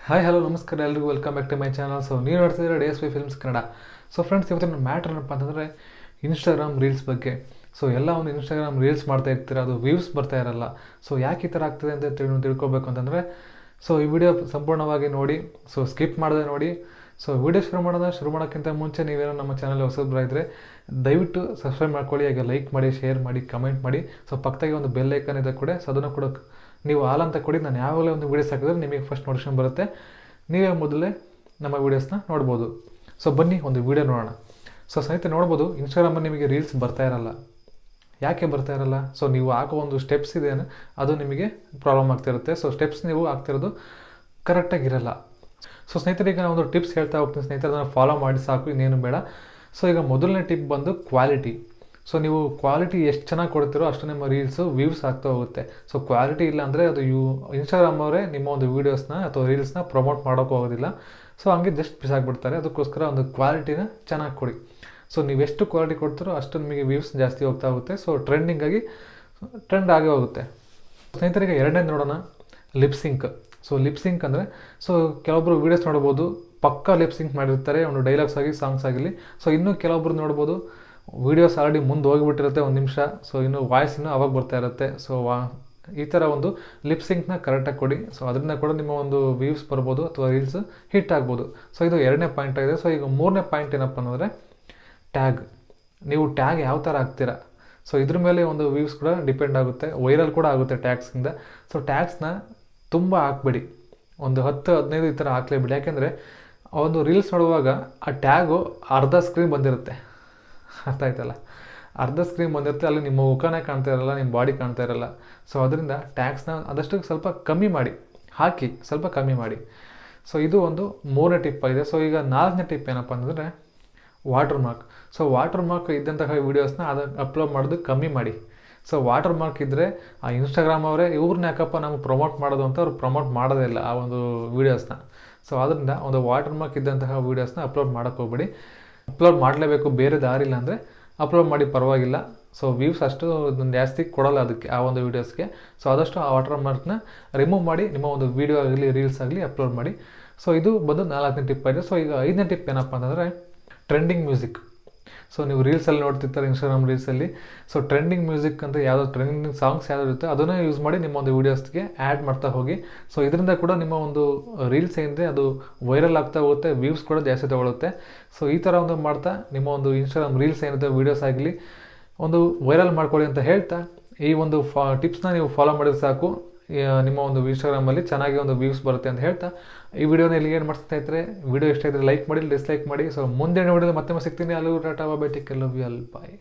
Hi hello ನಮಸ್ಕಾರ ಎಲ್ರಿಗೂ welcome back to my channel. So ನೀವು ನೋಡ್ತಿದ್ದೀರಾ DSP films Kannada. So friends, ಇವತ್ತಿನ ಮ್ಯಾಟ್ರ್ ಏನಪ್ಪ ಅಂತಂದರೆ ಇನ್ಸ್ಟಾಗ್ರಾಮ್ ರೀಲ್ಸ್ ಬಗ್ಗೆ. ಸೊ ಎಲ್ಲ ಒಂದು ಇನ್ಸ್ಟಾಗ್ರಾಮ್ ರೀಲ್ಸ್ ಮಾಡ್ತಾ ಇರ್ತೀರ, ಅದು ವ್ಯೂಸ್ ಬರ್ತಾ ಇರಲ್ಲ. ಸೊ ಯಾಕೆ ಈ ಥರ ಆಗ್ತದೆ ಅಂತ ತಿಳ್ಕೊಬೇಕು ಅಂತಂದರೆ ಸೊ ಈ ವಿಡಿಯೋ ಸಂಪೂರ್ಣವಾಗಿ ನೋಡಿ, ಸೊ ಸ್ಕಿಪ್ ಮಾಡದೆ ನೋಡಿ. ಸೊ ವಿಡಿಯೋ ಶುರು ಮಾಡೋಕ್ಕಿಂತ ಮುಂಚೆ ನೀವೇನೋ ನಮ್ಮ ಚಾನಲ್ ಹೊಸಬ್ರಾಗಿದ್ದರೆ ದಯವಿಟ್ಟು ಸಬ್ಸ್ಕ್ರೈಬ್ ಮಾಡ್ಕೊಳ್ಳಿ, ಹಾಗೆ ಲೈಕ್ ಮಾಡಿ, ಶೇರ್ ಮಾಡಿ, ಕಮೆಂಟ್ ಮಾಡಿ. ಸೊ ಪಕ್ಕದಾಗೆ ಒಂದು ಬೆಲ್ ಐಕನ್ ಇದೆ ಕೂಡ, ಸೊ ಅದನ್ನು ಕೂಡ ನೀವು ಆಲ್ ಅಂತ ಕೊಡಿ. ನಾನು ಯಾವಾಗಲೇ ಒಂದು ವೀಡಿಯೋಸ್ ಹಾಕಿದ್ರೆ ನಿಮಗೆ ಫಸ್ಟ್ ನೋಟಿಫಿಕೇಶನ್ ಬರುತ್ತೆ, ನೀವೇ ಮೊದಲೇ ನಮ್ಮ ವೀಡಿಯೋಸ್ನ ನೋಡ್ಬೋದು. ಸೊ ಬನ್ನಿ ಒಂದು ವೀಡಿಯೋ ನೋಡೋಣ. ಸೊ ಸ್ನೇಹಿತರೆ, ನೋಡ್ಬೋದು ಇನ್ಸ್ಟಾಗ್ರಾಮಲ್ಲಿ ನಿಮಗೆ ರೀಲ್ಸ್ ಬರ್ತಾ ಇರಲ್ಲ. ಯಾಕೆ ಬರ್ತಾ ಇರಲ್ಲ? ಸೊ ನೀವು ಹಾಕೋ ಒಂದು ಸ್ಟೆಪ್ಸ್ ಇದೆ, ಅದು ನಿಮಗೆ ಪ್ರಾಬ್ಲಮ್ ಆಗ್ತಿರುತ್ತೆ. ಸೊ ಸ್ಟೆಪ್ಸ್ ನೀವು ಆಗ್ತಿರೋದು ಕರೆಕ್ಟಾಗಿರಲ್ಲ. ಸೊ ಸ್ನೇಹಿತರೆ, ಈಗ ನಾನು ಒಂದು ಟಿಪ್ಸ್ ಹೇಳ್ತಾ ಹೋಗ್ತೀನಿ ಸ್ನೇಹಿತರೆ, ಅದನ್ನು ಫಾಲೋ ಮಾಡಿ ಸಾಕು, ಇನ್ನೇನು ಬೇಡ. ಸೊ ಈಗ ಮೊದಲನೇ ಟಿಪ್ ಬಂದು ಕ್ವಾಲಿಟಿ. ಸೊ ನೀವು ಕ್ವಾಲಿಟಿ ಎಷ್ಟು ಚೆನ್ನಾಗಿ ಕೊಡ್ತೀರೋ ಅಷ್ಟು ನಿಮ್ಮ ರೀಲ್ಸು ವ್ಯೂಸ್ ಆಗ್ತಾ ಹೋಗುತ್ತೆ. ಸೊ ಕ್ವಾಲಿಟಿ ಇಲ್ಲ ಅಂದರೆ ಅದು ಇನ್ಸ್ಟಾಗ್ರಾಮ್ ಅವರೇ ನಿಮ್ಮ ಒಂದು ವೀಡಿಯೋಸ್ನ ಅಥವಾ ರೀಲ್ಸ್ನ ಪ್ರಮೋಟ್ ಮಾಡೋಕ್ಕೂ ಆಗೋದಿಲ್ಲ. ಸೊ ಹಂಗೆ ಜಸ್ಟ್ ಬಿಸಾಕ್ಬಿಡ್ತಾರೆ. ಅದಕ್ಕೋಸ್ಕರ ಒಂದು ಕ್ವಾಲಿಟಿನ ಚೆನ್ನಾಗಿ ಕೊಡಿ. ಸೊ ನೀವು ಎಷ್ಟು ಕ್ವಾಲಿಟಿ ಕೊಡ್ತೀರೋ ಅಷ್ಟು ನಿಮಗೆ ವ್ಯೂಸ್ ಜಾಸ್ತಿ ಹೋಗ್ತಾ ಹೋಗುತ್ತೆ. ಸೊ ಟ್ರೆಂಡ್ ಆಗೇ ಹೋಗುತ್ತೆ. ಸ್ನೇಹಿತರಿಗೆ ಎರಡನೇದು ನೋಡೋಣ, ಲಿಪ್ಸಿಂಕ್. ಸೊ ಲಿಪ್ಸಿಂಕ್ ಅಂದರೆ, ಸೊ ಕೆಲವೊಬ್ಬರು ವೀಡಿಯೋಸ್ ನೋಡ್ಬೋದು, ಪಕ್ಕಾ ಲಿಪ್ಸಿಂಕ್ ಮಾಡಿರ್ತಾರೆ, ಒಂದು ಡೈಲಾಗ್ಸ್ ಆಗಿ ಸಾಂಗ್ಸ್ ಆಗಲಿ. ಸೊ ಇನ್ನೂ ಕೆಲವೊಬ್ರು ನೋಡ್ಬೋದು, ವೀಡಿಯೋಸ್ ಆಲ್ರೆಡಿ ಮುಂದೆ ಹೋಗಿಬಿಟ್ಟಿರುತ್ತೆ ಒಂದು ನಿಮಿಷ, ಸೊ ಇನ್ನು ವಾಯ್ಸ್ ಇನ್ನೂ ಅವಾಗ ಬರ್ತಾ ಇರುತ್ತೆ. ಸೊ ಈ ಥರ ಒಂದು ಲಿಪ್ಸಿಂಕ್ನ ಕರೆಕ್ಟಾಗಿ ಕೊಡಿ. ಸೊ ಅದರಿಂದ ಕೂಡ ನಿಮ್ಮ ಒಂದು ವ್ಯೂಸ್ ಬರ್ಬೋದು ಅಥವಾ ರೀಲ್ಸ್ ಹಿಟ್ ಆಗ್ಬೋದು. ಸೊ ಇದು ಎರಡನೇ ಪಾಯಿಂಟ್ ಆಗಿದೆ. ಸೊ ಈಗ ಮೂರನೇ ಪಾಯಿಂಟ್ ಏನಪ್ಪ ಅಂದರೆ ಟ್ಯಾಗ್. ನೀವು ಟ್ಯಾಗ್ ಯಾವ ಥರ ಹಾಕ್ತೀರಾ, ಸೊ ಇದ್ರ ಮೇಲೆ ಒಂದು ವ್ಯೂಸ್ ಕೂಡ ಡಿಪೆಂಡ್ ಆಗುತ್ತೆ, ವೈರಲ್ ಕೂಡ ಆಗುತ್ತೆ ಟ್ಯಾಗ್ಸಿಂದ. ಸೊ ಟ್ಯಾಗ್ಸ್ನ ತುಂಬ ಹಾಕ್ಬೇಡಿ, ಒಂದು 10-15 ಈ ಥರ ಹಾಕ್ಲೇಬೇಡಿ. ಯಾಕೆಂದರೆ ಒಂದು ರೀಲ್ಸ್ ನೋಡುವಾಗ ಆ ಟ್ಯಾಗು ಅರ್ಧ ಸ್ಕ್ರೀನ್ ಬಂದಿರುತ್ತೆ, ಅರ್ಥ ಆಯ್ತಲ್ಲ, ಅರ್ಧ ಸ್ಕ್ರೀನ್ ಬಂದಿರುತ್ತೆ, ಅಲ್ಲಿ ನಿಮ್ಮ ಮುಖನೇ ಕಾಣ್ತಾ ಇರಲ್ಲ, ನಿಮ್ಮ ಬಾಡಿ ಕಾಣ್ತಾ ಇರಲ್ಲ. ಸೊ ಅದರಿಂದ ಟ್ಯಾಗ್ಸ್ನ ಆದಷ್ಟು ಸ್ವಲ್ಪ ಕಮ್ಮಿ ಮಾಡಿ, ಹಾಕಿ ಸ್ವಲ್ಪ ಕಮ್ಮಿ ಮಾಡಿ. ಸೊ ಇದು ಒಂದು ಮೂರನೇ ಟಿಪ್ ಆಗಿದೆ. ಸೊ ಈಗ ನಾಲ್ಕನೇ ಟಿಪ್ ಏನಪ್ಪ ಅಂತಂದರೆ water mark. So water mark ಇದ್ದಂತಹ ವೀಡಿಯೋಸ್ನ ಅಪ್ಲೋಡ್ ಮಾಡೋದು ಕಮ್ಮಿ ಮಾಡಿ. ಸೊ ವಾಟರ್ ಮಾರ್ಕ್ ಇದ್ದರೆ ಆ ಇನ್ಸ್ಟಾಗ್ರಾಮ್ ಅವರೇ ಇವ್ರನ್ನ ಯಾಕಪ್ಪ ನಮಗೆ ಪ್ರಮೋಟ್ ಮಾಡೋದು ಅಂತ ಅವ್ರು ಪ್ರಮೋಟ್ ಮಾಡೋದೇ ಇಲ್ಲ ಆ ಒಂದು ವೀಡಿಯೋಸ್ನ. ಸೊ ಅದರಿಂದ ಒಂದು ವಾಟರ್ ಮಾರ್ಕ್ ಇದ್ದಂತಹ ವೀಡಿಯೋಸ್ನ ಅಪ್ಲೋಡ್ ಮಾಡೋಕ್ಕೆ ಹೋಗ್ಬೇಡಿ. ಅಪ್ಲೋಡ್ ಮಾಡಲೇಬೇಕು, ಬೇರೆ ದಾರಿ ಇಲ್ಲ ಅಂದರೆ ಅಪ್ಲೋಡ್ ಮಾಡಿ, ಪರವಾಗಿಲ್ಲ. ಸೊ ವ್ಯೂಸ್ ಅಷ್ಟು ಜಾಸ್ತಿ ಕೊಡೋಲ್ಲ ಅದಕ್ಕೆ, ಆ ಒಂದು ವೀಡಿಯೋಸ್ಗೆ. ಸೊ ಆದಷ್ಟು ಆ ವಾಟರ್ ಮಾರ್ಕ್ನ ರಿಮೂವ್ ಮಾಡಿ ನಿಮ್ಮ ಒಂದು ವೀಡಿಯೋ ಆಗಲಿ ರೀಲ್ಸ್ ಆಗಲಿ ಅಪ್ಲೋಡ್ ಮಾಡಿ. ಸೊ ಇದು ಬಂದು ನಾಲ್ಕನೇ ಟಿಪ್ ಆಗಿದೆ. ಸೊ ಈಗ ಐದನೇ ಟಿಪ್ ಏನಪ್ಪ ಅಂತಂದರೆ ಟ್ರೆಂಡಿಂಗ್ ಮ್ಯೂಸಿಕ್. ಸೊ ನೀವು ರೀಲ್ಸಲ್ಲಿ ನೋಡ್ತಿರ್ತಾರೆ ಇನ್ಸ್ಟಾಗ್ರಾಮ್ ರೀಲ್ಸಲ್ಲಿ. ಸೊ ಟ್ರೆಂಡಿಂಗ್ ಮ್ಯೂಸಿಕ್ ಅಂತ ಯಾವುದೋ ಟ್ರೆಂಡಿಂಗ್ ಸಾಂಗ್ಸ್ ಯಾವ್ದು ಇರುತ್ತೆ ಅದನ್ನೇ ಯೂಸ್ ಮಾಡಿ ನಿಮ್ಮ ಒಂದು ವೀಡಿಯೋಸ್ಗೆ ಆ್ಯಡ್ ಮಾಡ್ತಾ ಹೋಗಿ. ಸೊ ಇದರಿಂದ ಕೂಡ ನಿಮ್ಮ ಒಂದು ರೀಲ್ಸ್ ಏನಿದೆ ಅದು ವೈರಲ್ ಆಗ್ತಾ ಹೋಗುತ್ತೆ, ವ್ಯೂಸ್ ಕೂಡ ಜಾಸ್ತಿ ತೊಗೊಳುತ್ತೆ. ಸೊ ಈ ಥರ ಒಂದು ಮಾಡ್ತಾ ನಿಮ್ಮ ಒಂದು ಇನ್ಸ್ಟಾಗ್ರಾಮ್ ರೀಲ್ಸ್ ಏನಿದೆ ವೀಡಿಯೋಸ್ ಆಗಲಿ ಒಂದು ವೈರಲ್ ಮಾಡ್ಕೊಳ್ಳಿ ಅಂತ ಹೇಳ್ತಾ, ಈ ಒಂದು ಟಿಪ್ಸ್ನ ನೀವು ಫಾಲೋ ಮಾಡಿದ್ರೆ ಸಾಕು, ನಿಮ್ಮ ಒಂದು ಇನ್ಸ್ಟಾಗ್ರಾಮಲ್ಲಿ ಚೆನ್ನಾಗಿ ಒಂದು ವ್ಯೂಸ್ ಬರುತ್ತೆ ಅಂತ ಹೇಳ್ತಾ ಈ ವಿಡಿಯೋನ ಇಲ್ಲಿ ಏನು ಮಾಡ್ತಾ ಇದ್ದರೆ, ವಿಡಿಯೋ ಇಷ್ಟ ಇದ್ದರೆ ಲೈಕ್ ಮಾಡಿ, ಡಿಸ್ಲೈಕ್ ಮಾಡಿ. ಸೊ ಮುಂದಿನ ವಿಡಿಯೋದಲ್ಲಿ ಮತ್ತೆ ಸಿಗ್ತೀನಿ. ಅಲ್ಲೂ tata bye, take care, love you all, bye.